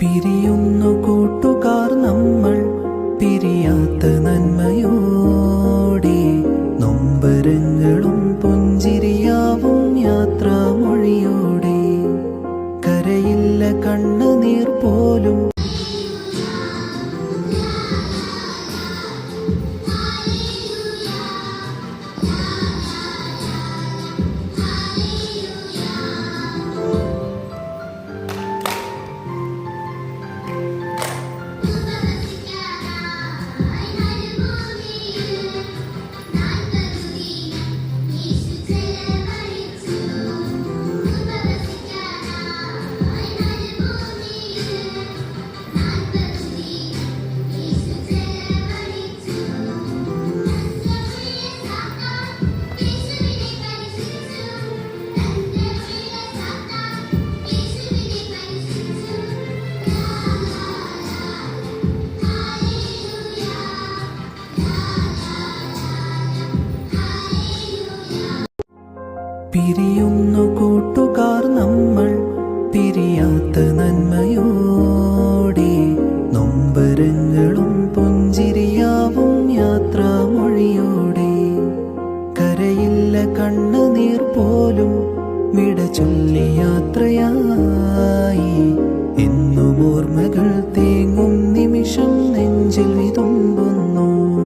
പിരിയുന്നു കൂട്ടുകാർ നമ്മൾ പിരിയാത്ത നന്മയോടെ, നൊമ്പരങ്ങളും പുഞ്ചിരിയാവും യാത്രാമൊഴിയോടെ. കരയില്ല കണ്ണുനീർ പോലും പിരിയുന്നു കൂട്ടുകാർ നമ്മൾ പിരിയാത്ത നന്മയോടെ, നൊമ്പരങ്ങളും പുഞ്ചിരിയാവും യാത്രാമൊഴിയോടെ. കരയില്ല കണ്ണുനീർ പോലും വിട ചൊല്ലി യാത്രയാ.